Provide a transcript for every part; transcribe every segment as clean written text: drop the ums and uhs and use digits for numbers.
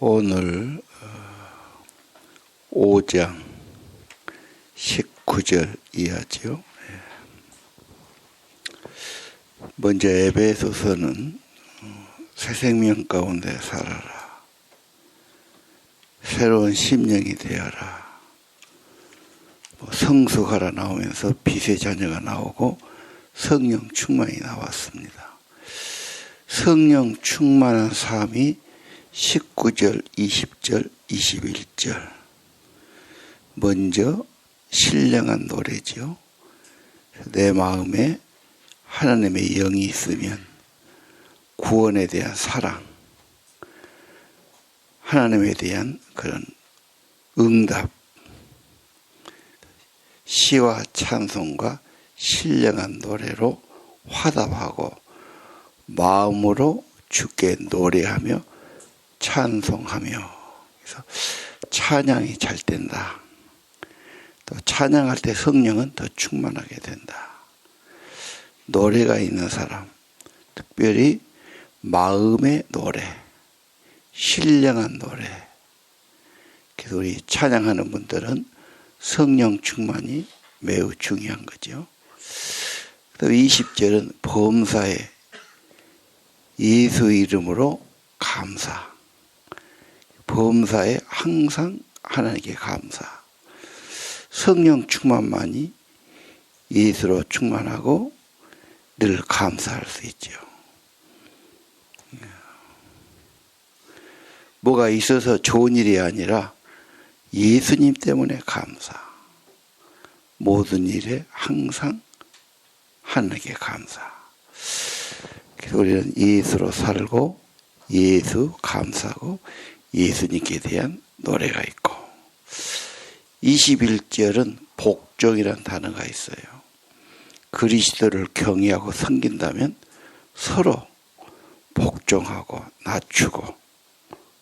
오늘 5장 19절 이하죠. 먼저 에베소서는 새 생명 가운데 살아라. 새로운 심령이 되어라. 성숙하라 나오면서 빛의 자녀가 나오고 성령 충만이 나왔습니다. 성령 충만한 삶이 19절, 20절, 21절. 먼저 신령한 노래죠. 내 마음에 하나님의 영이 있으면 구원에 대한 사랑, 하나님에 대한 그런 응답, 시와 찬송과 신령한 노래로 화답하고 마음으로 주께 노래하며 찬송하며, 그래서 찬양이 잘 된다. 또 찬양할 때 성령은 더 충만하게 된다. 노래가 있는 사람, 특별히 마음의 노래, 신령한 노래. 그래서 우리 찬양하는 분들은 성령 충만이 매우 중요한 거죠. 또 20절은 범사에 예수 이름으로 감사. 범사에 항상 하나님께 감사. 성령 충만만이 예수로 충만하고 늘 감사할 수 있죠. 뭐가 있어서 좋은 일이 아니라 예수님 때문에 감사. 모든 일에 항상 하나님께 감사. 그래서 우리는 예수로 살고 예수 감사하고 예수님께 대한 노래가 있고, 21절은 복종이라는 단어가 있어요. 그리스도를 경외하고 섬긴다면 서로 복종하고 낮추고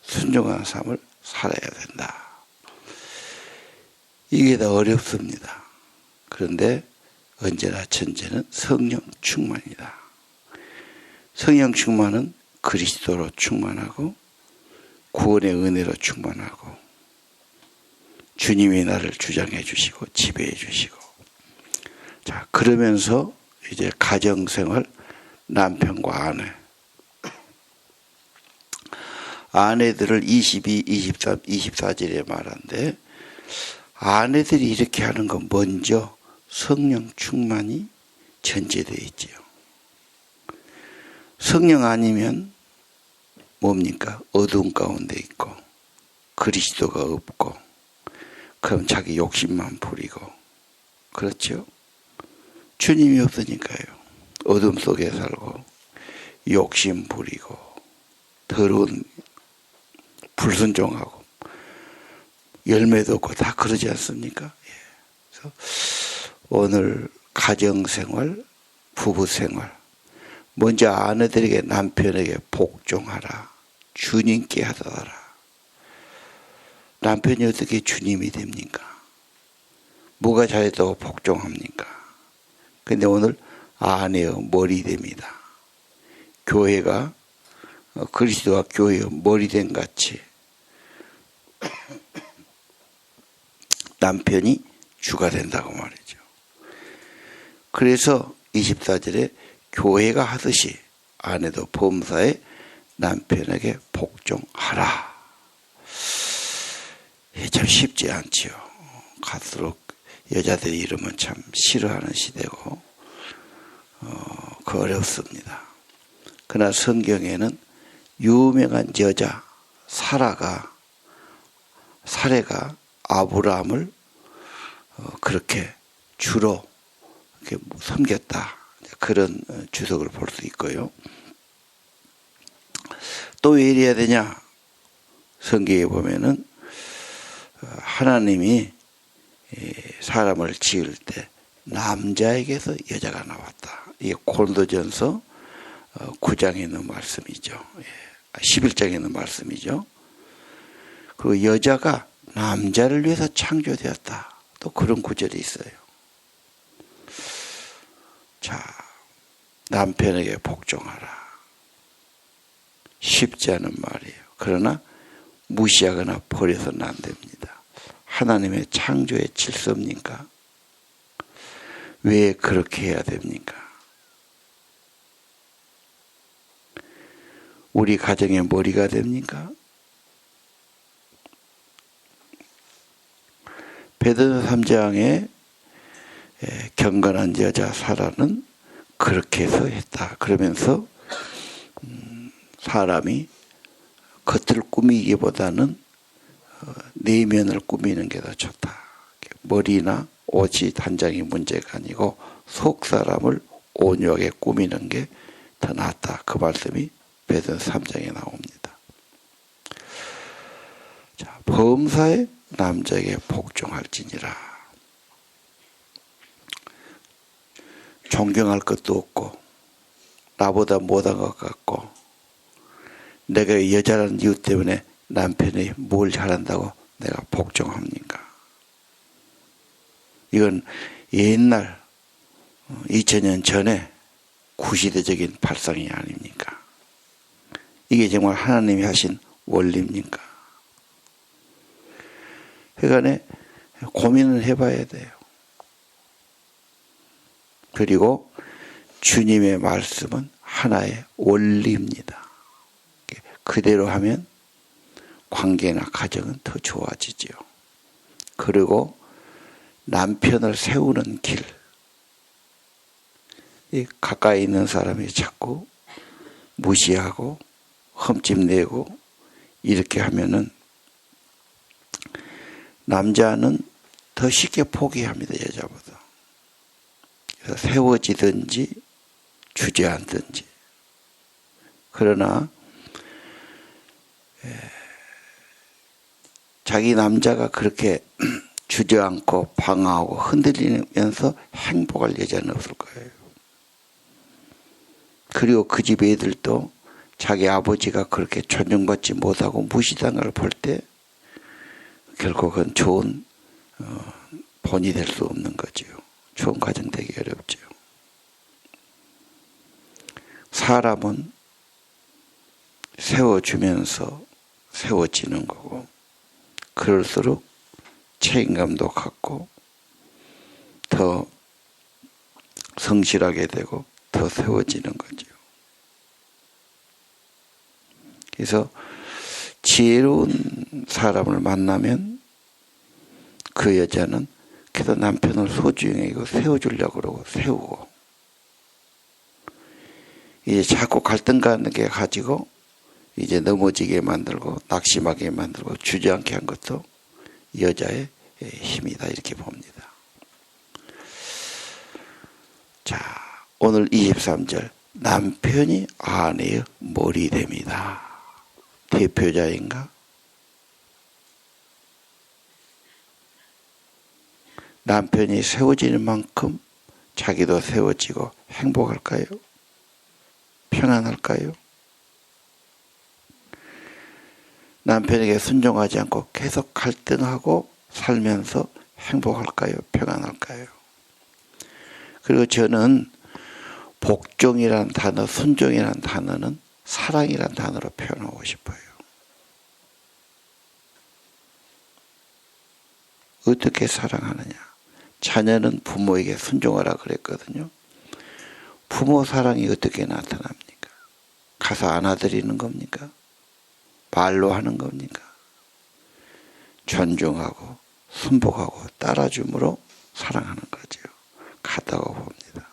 순종하는 삶을 살아야 된다. 이게 더 어렵습니다. 그런데 언제나 전제는 성령 충만이다. 성령 충만은 그리스도로 충만하고 구원의 은혜로 충만하고 주님이 나를 주장해 주시고 지배해 주시고. 자, 그러면서 이제 가정생활, 남편과 아내들을 22, 23, 24절에 말하는데, 아내들이 이렇게 하는 건 먼저 성령 충만이 전제되어 있지요. 성령 아니면 뭡니까? 어두운 가운데 있고 그리스도가 없고, 그럼 자기 욕심만 부리고, 그렇죠? 주님이 없으니까요. 어둠 속에 살고 욕심 부리고 더러운 불순종하고 열매도 없고 다 그러지 않습니까? 그래서 오늘 가정생활, 부부생활, 먼저 아내들에게 남편에게 복종하라. 주님께 하더라. 남편이 어떻게 주님이 됩니까? 뭐가 잘했다고 복종합니까? 근데 오늘 아내의 머리 됩니다. 교회가 그리스도와 교회의 머리됨 같이 남편이 주가 된다고 말이죠. 그래서 24절에 교회가 하듯이 아내도 범사에 남편에게 복종하라. 참 쉽지 않지요. 갈수록 여자들이 이러면 참 싫어하는 시대고 그 어렵습니다. 그러나 성경에는 유명한 여자 사라가 아브라함을 그렇게 주로 이렇게 섬겼다. 그런 주석을 볼 수 있고요. 또 왜 이래야 되냐? 성경에 보면은 하나님이 사람을 지을 때 남자에게서 여자가 나왔다. 이게 고린도전서 9장에 있는 말씀이죠. 11장에 있는 말씀이죠. 그리고 여자가 남자를 위해서 창조되었다. 또 그런 구절이 있어요. 자, 남편에게 복종하라. 쉽지 않은 말이에요. 그러나 무시하거나 버려서는 안 됩니다. 하나님의 창조의 질서입니까? 왜 그렇게 해야 됩니까? 우리 가정의 머리가 됩니까? 베드로 3장에 경건한 여자 사라는 그렇게 해서 했다. 그러면서 사람이 겉을 꾸미기보다는 내면을 꾸미는 게 더 좋다. 머리나 옷이 단장이 문제가 아니고 속 사람을 온유하게 꾸미는 게 더 낫다. 그 말씀이 베드로 3장에 나옵니다. 자, 범사에 남자에게 복종할지니라. 존경할 것도 없고 나보다 못한 것 같고 내가 여자라는 이유 때문에 남편이 뭘 잘한다고 내가 복종합니까? 이건 옛날 2000년 전에 구시대적인 발상이 아닙니까? 이게 정말 하나님이 하신 원리입니까? 그러니까 고민을 해봐야 돼요. 그리고 주님의 말씀은 하나의 원리입니다. 그대로 하면 관계나 가정은 더 좋아지죠. 그리고 남편을 세우는 길. 가까이 있는 사람이 자꾸 무시하고 흠집내고 이렇게 하면은 남자는 더 쉽게 포기합니다. 여자보다. 그래서 세워지든지 주저앉든지. 그러나 자기 남자가 그렇게 주저앉고 방황하고 흔들리면서 행복할 여자는 없을 거예요. 그리고 그 집 애들도 자기 아버지가 그렇게 존중받지 못하고 무시당한 걸 볼 때 결국은 좋은 본이 될 수 없는 거죠. 좋은 가정 되기 어렵죠. 사람은 세워주면서 세워지는 거고 그럴수록 책임감도 갖고 더 성실하게 되고 더 세워지는 거죠. 그래서 지혜로운 사람을 만나면 그 여자는 그래도 남편을 소중히 여기고 세워주려고 그러고 세우고 이제 자꾸 갈등 가는 게 가지고 이제 넘어지게 만들고 낙심하게 만들고 주저앉게 한 것도 여자의 힘이다 이렇게 봅니다. 자, 오늘 23절 남편이 아내의 머리 됩니다. 대표자인가? 남편이 세워지는 만큼 자기도 세워지고 행복할까요? 평안할까요? 남편에게 순종하지 않고 계속 갈등하고 살면서 행복할까요? 평안할까요? 그리고 저는 복종이란 단어, 순종이란 단어는 사랑이란 단어로 표현하고 싶어요. 어떻게 사랑하느냐? 자녀는 부모에게 순종하라 그랬거든요. 부모 사랑이 어떻게 나타납니까? 가서 안아드리는 겁니까? 말로 하는 겁니까? 존중하고 순복하고 따라줌으로 사랑하는 거죠. 같다고 봅니다.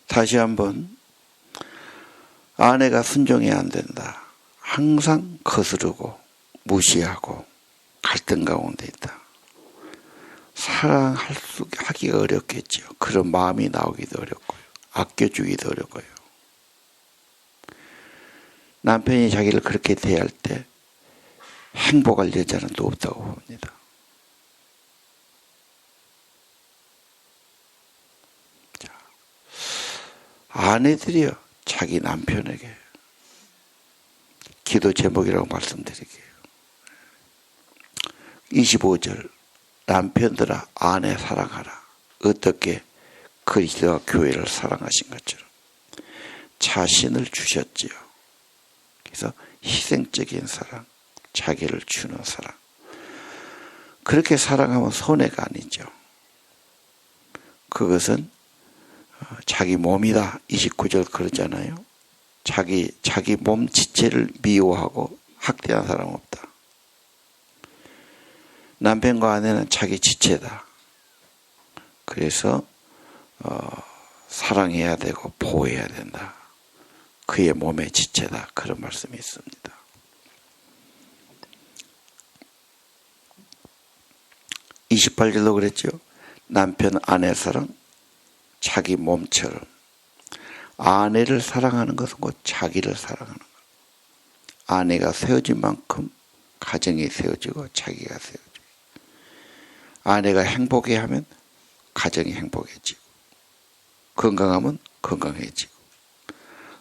다시 한번 아내가 순종이 안 된다. 항상 거스르고 무시하고 갈등 가운데 있다. 사랑하기가 어렵겠죠. 그런 마음이 나오기도 어렵고요. 아껴주기도 어렵고요. 남편이 자기를 그렇게 대할 때 행복할 여자는 또 없다고 봅니다. 자, 아내들이요. 자기 남편에게 기도 제목이라고 말씀드릴게요. 25절 남편들아 아내 사랑하라. 어떻게 그리스도와 교회를 사랑하신 것처럼. 자신을 주셨지요. 그래서 희생적인 사랑, 자기를 주는 사랑. 그렇게 사랑하면 손해가 아니죠. 그것은 자기 몸이다. 29절 그러잖아요. 자기 몸 지체를 미워하고 학대한 사람 없다. 남편과 아내는 자기 지체다. 그래서 사랑해야 되고 보호해야 된다. 그의 몸의 지체다. 그런 말씀이 있습니다. 28절도 그랬죠. 남편 아내 사랑 자기 몸처럼. 아내를 사랑하는 것은 곧 자기를 사랑하는 것. 아내가 세워진 만큼 가정이 세워지고 자기가 세워지고, 아내가 행복해하면 가정이 행복해지고, 건강하면 건강해지고,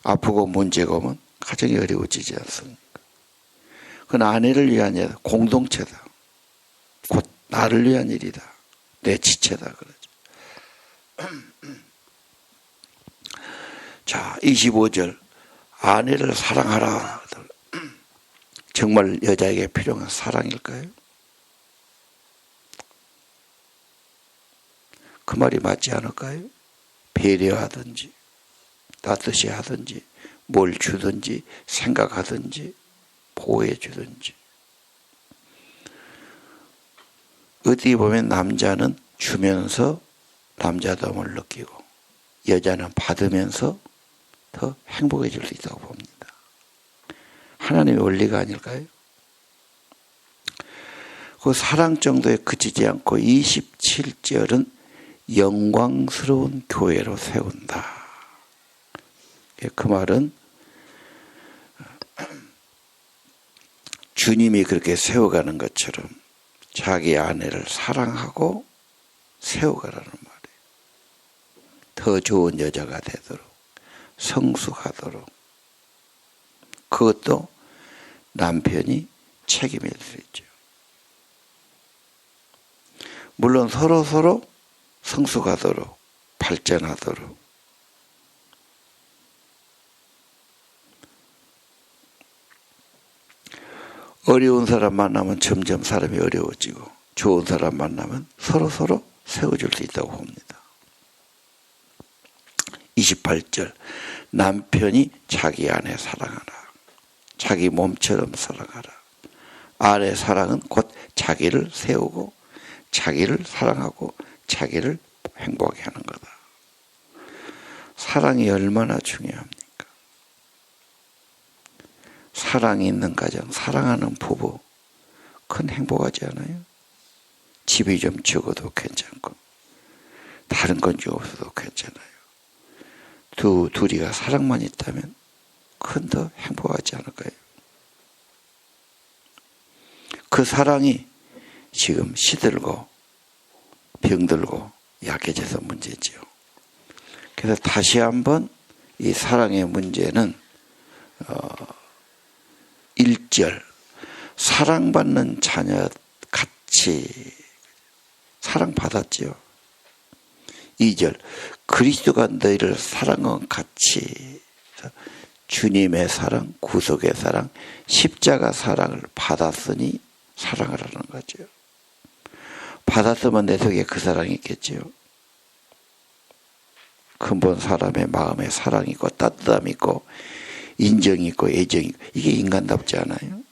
아프고 문제가 오면 가정이 어려워지지 않습니까? 그건 아내를 위한 일, 공동체다. 곧 나를 위한 일이다. 내 지체다 그러죠. 자, 25절 아내를 사랑하라. 정말 여자에게 필요한 사랑일까요? 그 말이 맞지 않을까요? 배려하든지 따뜻이 하든지 뭘 주든지 생각하든지 보호해 주든지. 어디 보면 남자는 주면서 남자다움을 느끼고 여자는 받으면서 더 행복해질 수 있다고 봅니다. 하나님의 원리가 아닐까요? 그 사랑 정도에 그치지 않고 27절은 영광스러운 교회로 세운다. 그 말은 주님이 그렇게 세워가는 것처럼 자기 아내를 사랑하고 세워가라는 말이에요. 더 좋은 여자가 되도록, 성숙하도록. 그것도 남편이 책임을 질 수 있죠. 물론 서로 성숙하도록, 발전하도록. 어려운 사람 만나면 점점 사람이 어려워지고, 좋은 사람 만나면 서로 세워줄 수 있다고 봅니다. 28절 남편이 자기 아내 사랑하라. 자기 몸처럼 사랑하라. 아내 사랑은 곧 자기를 세우고 자기를 사랑하고 자기를 행복하게 하는 거다. 사랑이 얼마나 중요합니까? 사랑이 있는 가정, 사랑하는 부부 큰 행복하지 않아요? 집이 좀 적어도 괜찮고 다른 건 좀 없어도 괜찮아요. 둘이가 사랑만 있다면 큰 더 행복하지 않을까요? 그 사랑이 지금 시들고 병들고 약해져서 문제지요. 그래서 다시 한번 이 사랑의 문제는 1절 사랑받는 자녀 같이 사랑받았지요. 2절 그리스도가 너희를 사랑한 같이 주님의 사랑, 구속의 사랑, 십자가 사랑을 받았으니 사랑하라는 거죠. 받았으면 내 속에 그 사랑이 있겠지요. 근본 사람의 마음에 사랑이 있고 따뜻함이 있고 인정이 있고 애정이 있고 이게 인간답지 않아요?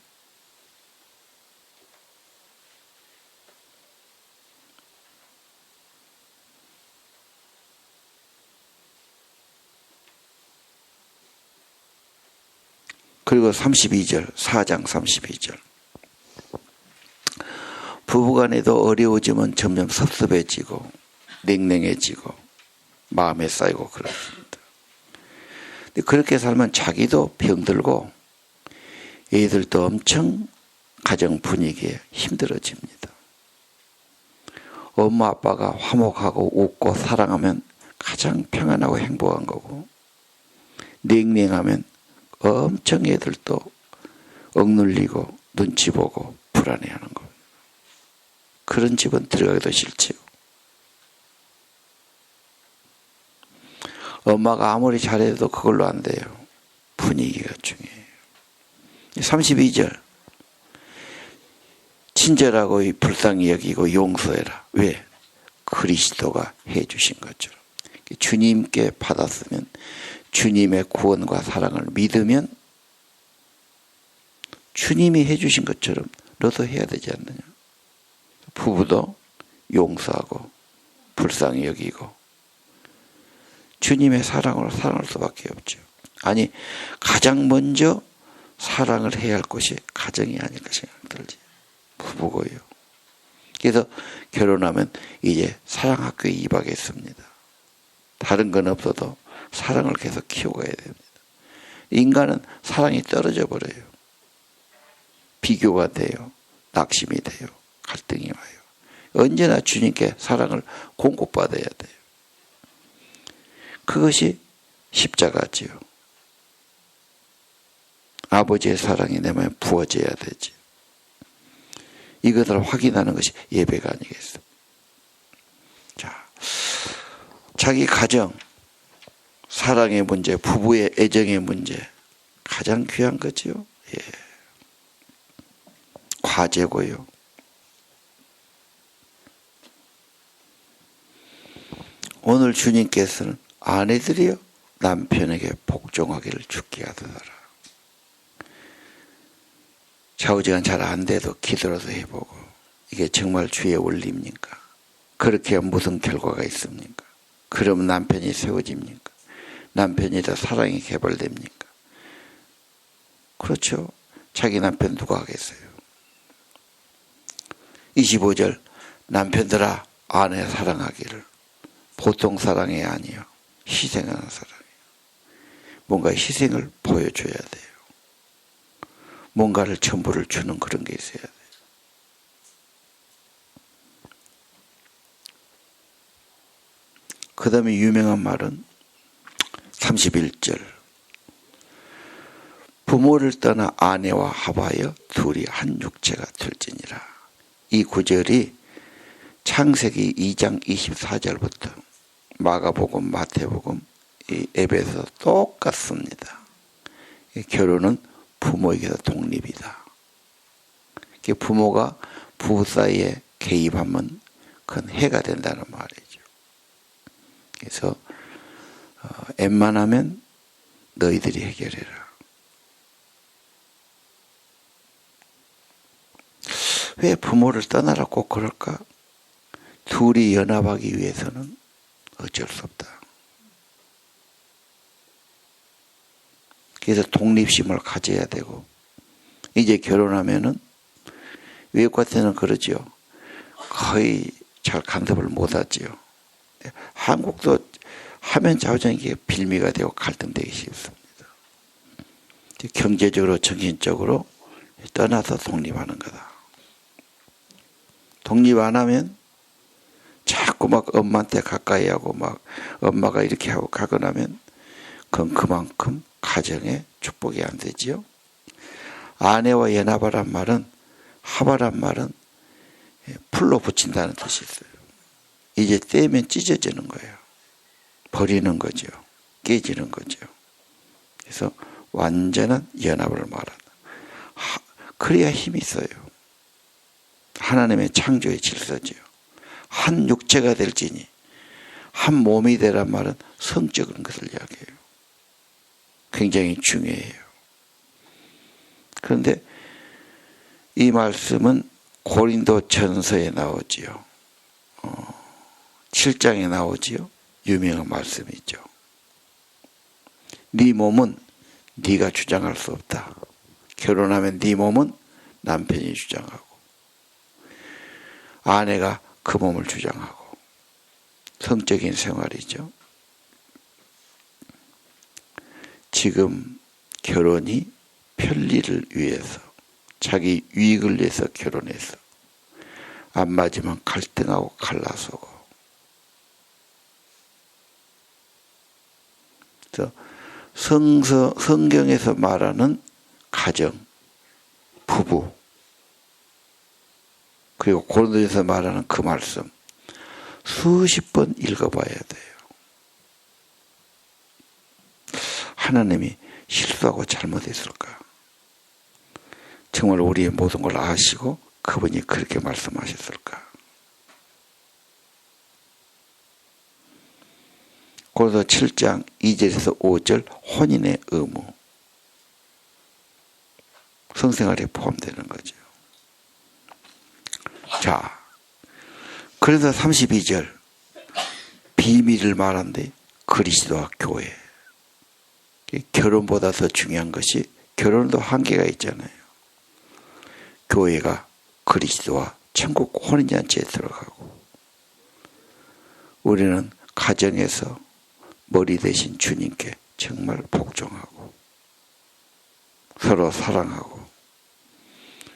그리고 32절, 4장 32절. 부부간에도 어려워지면 점점 섭섭해지고 냉랭해지고 마음에 쌓이고 그렇습니다. 근데 그렇게 살면 자기도 병들고 애들도 엄청 가정 분위기에 힘들어집니다. 엄마 아빠가 화목하고 웃고 사랑하면 가장 평안하고 행복한 거고, 냉랭하면 엄청 애들도 억눌리고 눈치 보고 불안해하는 겁니다. 그런 집은 들어가기도 싫지요. 엄마가 아무리 잘해도 그걸로 안 돼요. 분위기가 중요해요. 32절. 친절하고 불쌍히 여기고 용서해라. 왜? 그리스도가 해주신 것처럼. 주님께 받았으면 주님의 구원과 사랑을 믿으면 주님이 해주신 것처럼 너도 해야 되지 않느냐. 부부도 용서하고 불쌍히 여기고 주님의 사랑으로 사랑할 수밖에 없죠. 아니, 가장 먼저 사랑을 해야 할 것이 가정이 아닐까 생각 들지. 부부고요. 그래서 결혼하면 이제 사랑학교에 입학했습니다. 다른 건 없어도 사랑을 계속 키워가야 됩니다. 인간은 사랑이 떨어져 버려요. 비교가 돼요. 낙심이 돼요. 갈등이 와요. 언제나 주님께 사랑을 공급받아야 돼요. 그것이 십자가지요. 아버지의 사랑이 내 마음에 부어져야 되지. 이것을 확인하는 것이 예배가 아니겠습니까? 자, 자기 가정, 사랑의 문제, 부부의 애정의 문제, 가장 귀한 거지요. 예. 과제고요. 오늘 주님께서는 아내들이여 남편에게 복종하기를 주께 하더라. 좌우지간 잘 안 돼도 기도라도 해보고 이게 정말 주의 원리입니까? 그렇게 하면 무슨 결과가 있습니까? 그러면 남편이 세워집니까? 남편이 더 사랑이 개발됩니까? 그렇죠. 자기 남편 누가 하겠어요? 25절 남편들아 아내 사랑하기를. 보통 사랑이 아니요. 희생하는 사랑이에요. 뭔가 희생을 보여줘야 돼요. 뭔가를 전부를 주는 그런 게 있어야 돼요. 그 다음에 유명한 말은 31절. 부모를 떠나 아내와 합하여 둘이 한 육체가 될지니라. 이 구절이 창세기 2장 24절부터 마가복음, 마태복음, 이 에베소 똑같습니다. 결혼은 부모에게서 독립이다. 부모가 부부 사이에 개입하면 그건 해가 된다는 말이죠. 그래서 웬만하면 너희들이 해결해라. 왜 부모를 떠나라 꼭 그럴까? 둘이 연합하기 위해서는 어쩔 수 없다. 그래서 독립심을 가져야 되고, 이제 결혼하면은 외국 같은 그러죠. 거의 잘 간섭을 못 하지요. 한국도 하면 좌우정 이게 빌미가 되고 갈등되기 쉽습니다. 경제적으로, 정신적으로 떠나서 독립하는 거다. 독립 안 하면 자꾸 막 엄마한테 가까이 하고 막 엄마가 이렇게 하고 가고 나면 그건 그만큼 가정에 축복이 안 되지요. 아내와 연합하란 말은, 합하란 말은 풀로 붙인다는 뜻이 있어요. 이제 떼면 찢어지는 거예요. 버리는 거죠. 깨지는 거죠. 그래서 완전한 연합을 말한다. 그래야 힘이 있어요. 하나님의 창조의 질서지요. 한 육체가 될지니, 한 몸이 되란 말은 성적인 것을 이야기해요. 굉장히 중요해요. 그런데 이 말씀은 고린도 전서에 나오지요. 7장에 나오지요. 유명한 말씀이죠. 네 몸은 네가 주장할 수 없다. 결혼하면 네 몸은 남편이 주장하고 아내가 그 몸을 주장하고 성적인 생활이죠. 지금 결혼이 편리를 위해서, 자기 유익을 위해서 결혼해서 안 맞으면 갈등하고 갈라서고, 그래서 성경에서 말하는 가정, 부부, 그리고 고린도에서 말하는 그 말씀 수십 번 읽어봐야 돼요. 하나님이 실수하고 잘못했을까? 정말 우리의 모든 걸 아시고 그분이 그렇게 말씀하셨을까? 고린도 7장 2절에서 5절 혼인의 의무. 성생활에 포함되는 거죠. 자, 그래서 32절 비밀을 말한데 그리스도와 교회. 결혼보다 더 중요한 것이 결혼도 한계가 있잖아요. 교회가 그리스도와 천국 혼인잔치에 들어가고 우리는 가정에서 머리 대신 주님께 정말 복종하고 서로 사랑하고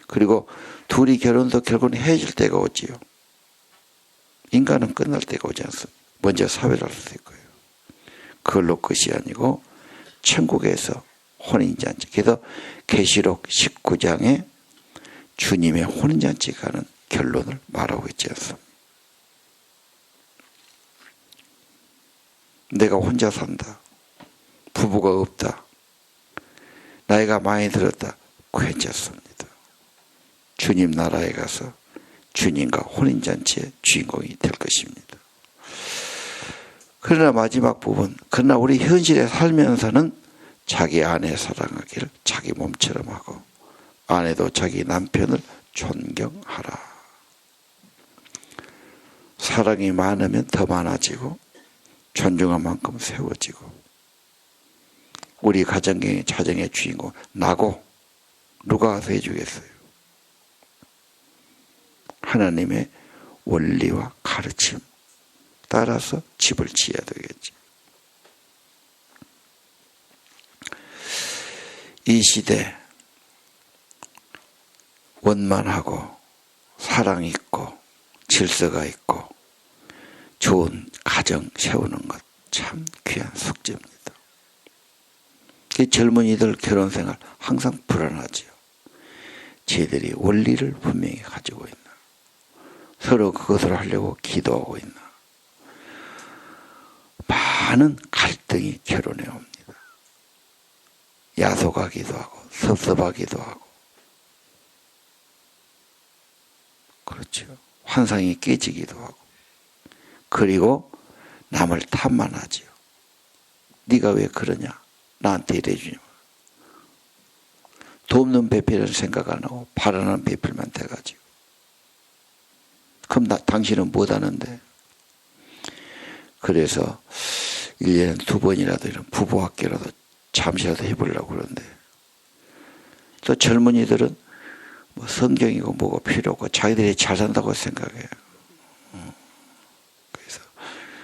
그리고 둘이 결혼도 결국은 헤어질 때가 오지요. 인간은 끝날 때가 오지 않습니다. 먼저 사회를 할 수 있고요. 그걸로 끝이 아니고 천국에서 혼인잔치. 그래서 계시록 19장에 주님의 혼인잔치 가는 결론을 말하고 있지 않습니까? 내가 혼자 산다. 부부가 없다. 나이가 많이 들었다. 괜찮습니다. 주님 나라에 가서 주님과 혼인잔치의 주인공이 될 것입니다. 그러나 마지막 부분, 그러나 우리 현실에 살면서는 자기 아내 사랑하기를 자기 몸처럼 하고 아내도 자기 남편을 존경하라. 사랑이 많으면 더 많아지고 존중한 만큼 세워지고 우리 가정의 자정의 주인공 나고 누가 와서 해주겠어요? 하나님의 원리와 가르침 따라서 집을 지어야 되겠지. 이 시대 원만하고 사랑 있고 질서가 있고 좋은 가정 세우는 것 참 귀한 숙제입니다. 젊은이들 결혼 생활 항상 불안하지요. 쟤들이 원리를 분명히 가지고 있나? 서로 그것을 하려고 기도하고 있나? 많은 갈등이 결혼해 옵니다. 야속하기도 하고 섭섭하기도 하고 그렇죠. 환상이 깨지기도 하고 그리고 남을 탓만하지요. 네가 왜 그러냐? 나한테 이래주냐? 돕는 배필을 생각 안 하고 바라는 배필만 돼가지고 그럼 당신은 못하는데. 그래서 1년에 2번이라도 이런 부부학교라도 잠시라도 해보려고 그러는데 또 젊은이들은 뭐 성경이고 뭐고 필요 없고 자기들이 잘 산다고 생각해요. 그래서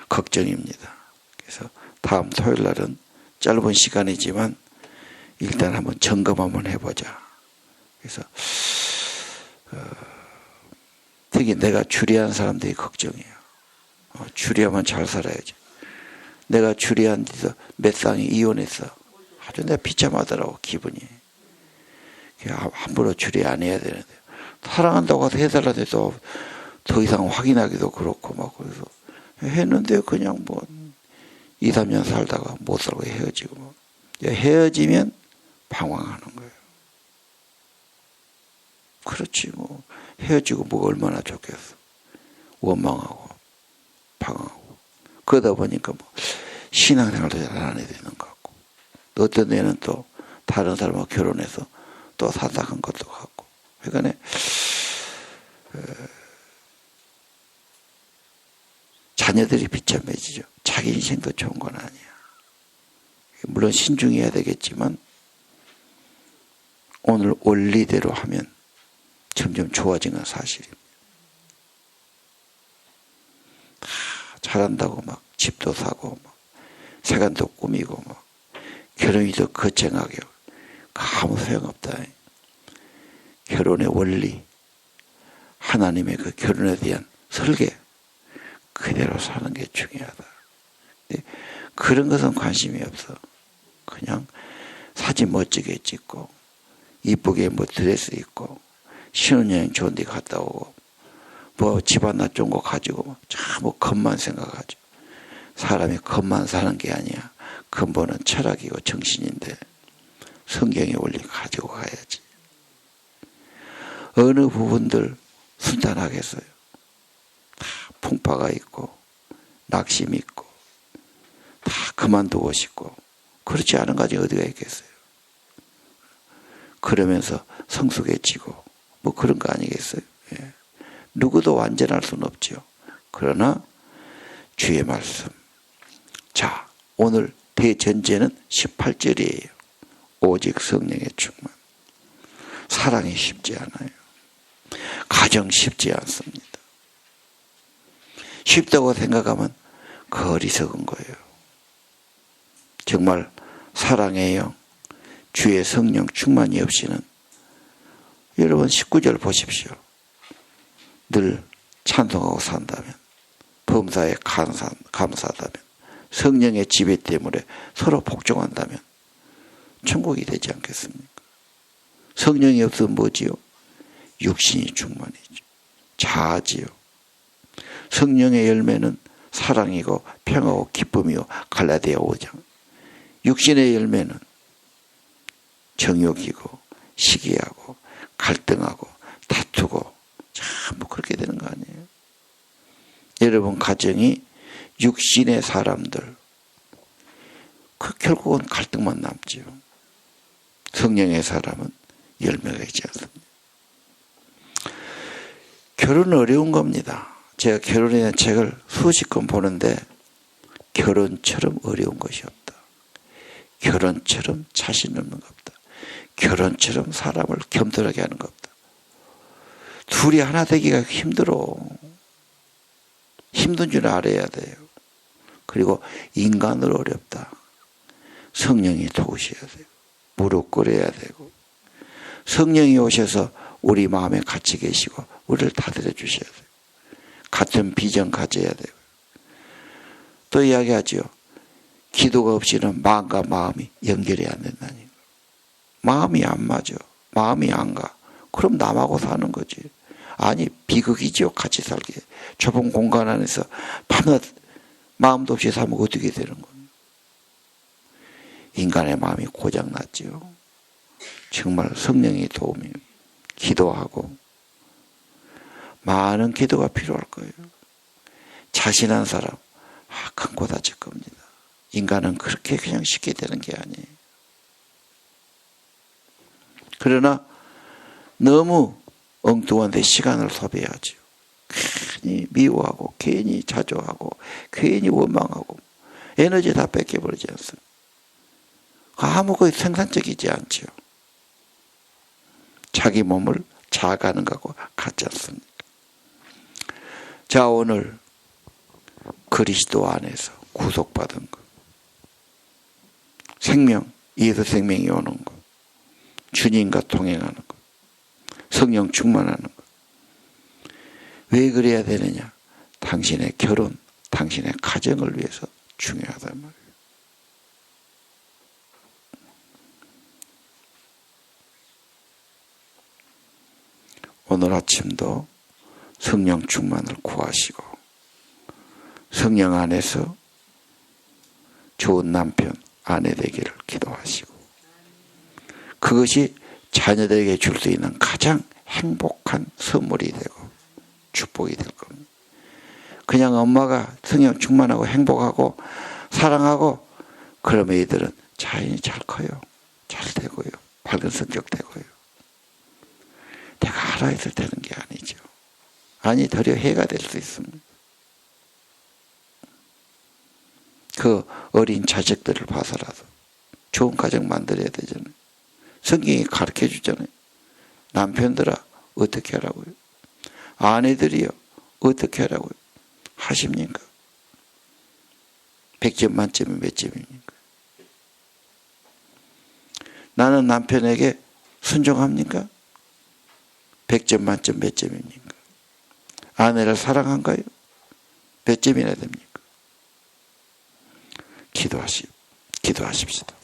걱정입니다. 그래서 다음 토요일 날은 짧은 시간이지만 일단 한번 점검 한번 해보자. 그래서 특히 내가 주례한 사람들이 걱정이에요. 주례하면 잘 살아야지. 내가 주례한 데서 몇 쌍이 이혼했어. 아주 내가 비참하더라고 기분이. 함부로 주례 안 해야 되는데 사랑한다고 해서 해달라 해도 더 이상 확인하기도 그렇고 막 그래서 했는데 그냥 뭐 2, 3년 살다가 못 살고 헤어지고 뭐. 헤어지면 방황하는 거예요. 그렇지 뭐 헤어지고 뭐가 얼마나 좋겠어. 원망하고 방황하고 그러다 보니까 뭐 신앙생활도 잘 안 해야 되는 것 같고 어떤 애는 또 다른 사람하고 결혼해서 또 사사한 것도 같고 그러니까 자녀들이 비참해지죠. 자기 인생도 좋은 건 아니야. 물론 신중해야 되겠지만 오늘 원리대로 하면 점점 좋아진 건 사실입니다. 잘한다고 막 집도 사고 막 세간도 꾸미고 막 결혼이도 거창하게 아무 소용없다. 결혼의 원리 하나님의 그 결혼에 대한 설계 그대로 사는 게 중요하다. 근데 그런 것은 관심이 없어. 그냥 사진 멋지게 찍고 이쁘게 뭐 드레스 입고 신혼여행 좋은 데 갔다 오고 뭐 집안나 좋은 거 가지고 참 뭐 겉만 생각하죠. 사람이 겉만 사는 게 아니야. 근본은 철학이고 정신인데 성경의 원리 가지고 가야지. 어느 부분들 순탄하겠어요. 다 풍파가 있고 낙심이 있고 다 그만두고 싶고 그렇지 않은 가지 어디가 있겠어요. 그러면서 성숙해지고 뭐 그런 거 아니겠어요. 예. 누구도 완전할 수는 없죠. 그러나 주의 말씀. 자, 오늘 대전제는 18절이에요. 오직 성령의 충만. 사랑이 쉽지 않아요. 가정 쉽지 않습니다. 쉽다고 생각하면 그 어리석은 거예요. 정말 사랑의 영, 주의 성령 충만이 없이는 여러분 19절 보십시오. 늘 찬송하고 산다면, 범사에 감사하다면, 성령의 지배 때문에 서로 복종한다면 천국이 되지 않겠습니까? 성령이 없으면 뭐지요? 육신이 충만이죠. 자아지요. 성령의 열매는 사랑이고 평화고 기쁨이요. 갈라디아 5장. 육신의 열매는 정욕이고 시기하고 갈등하고 다투고 전부 그렇게 되는 거 아니에요. 여러분 가정이 육신의 사람들 그 결국은 갈등만 남지요. 성령의 사람은 열매가 있지 않습니다. 결혼은 어려운 겁니다. 제가 결혼에 대한 책을 수십 권 보는데 결혼처럼 어려운 것이 없다. 결혼처럼 자신 없는 것 없다. 결혼처럼 사람을 겸손하게 하는 것 없다. 둘이 하나 되기가 힘들어. 힘든 줄 알아야 돼요. 그리고 인간으로 어렵다. 성령이 도우셔야 돼요. 무릎 꿇어야 되고 성령이 오셔서 우리 마음에 같이 계시고 우리를 다스려 주셔야 돼요. 같은 비전 가져야 돼요. 또 이야기하죠. 기도가 없이는 마음과 마음이 연결이 안 된다니까. 마음이 안 맞아. 마음이 안 가. 그럼 남하고 사는 거지. 아니 비극이죠. 같이 살게. 좁은 공간 안에서 밤낮 마음도 없이 살면 어떻게 되는 거예요. 인간의 마음이 고장났지요. 정말 성령의 도움이 기도하고 많은 기도가 필요할 거예요. 자신한 사람 큰 코 다칠 겁니다. 인간은 그렇게 그냥 쉽게 되는 게 아니에요. 그러나 너무 엉뚱한 데 시간을 소비하죠. 괜히 미워하고 괜히 자조하고 괜히 원망하고 에너지 다 뺏겨버리지 않습니까? 아무 거의 생산적이지 않죠. 자기 몸을 자아가는 것하고 같지 않습니까? 자, 오늘 그리스도 안에서 구속받은 것, 생명, 예수 생명이 오는 것, 주님과 동행하는 것, 성령 충만하는 것. 왜 그래야 되느냐? 당신의 결혼, 당신의 가정을 위해서 중요하단 말이에요. 오늘 아침도 성령 충만을 구하시고 성령 안에서 좋은 남편, 아내 되기를 기도하시고 그것이 자녀들에게 줄 수 있는 가장 행복한 선물이 되고 축복이 될 겁니다. 그냥 엄마가 성령 충만하고 행복하고 사랑하고 그러면 애들은 자연히 잘 커요. 잘 되고요. 밝은 성격 되고요. 내가 알아야 되는 게 아니죠. 아니 도리어 해가 될 수 있습니다. 그 어린 자식들을 봐서라도 좋은 가정 만들어야 되잖아요. 성경이 가르쳐 주잖아요. 남편들아 어떻게 하라고요? 아내들이요 어떻게 하라고요? 하십니까? 100점 만점이 몇 점입니까? 나는 남편에게 순종합니까? 100점 만점 몇 점입니까? 아내를 사랑한가요? 몇 점이나 됩니까? 기도하십시다.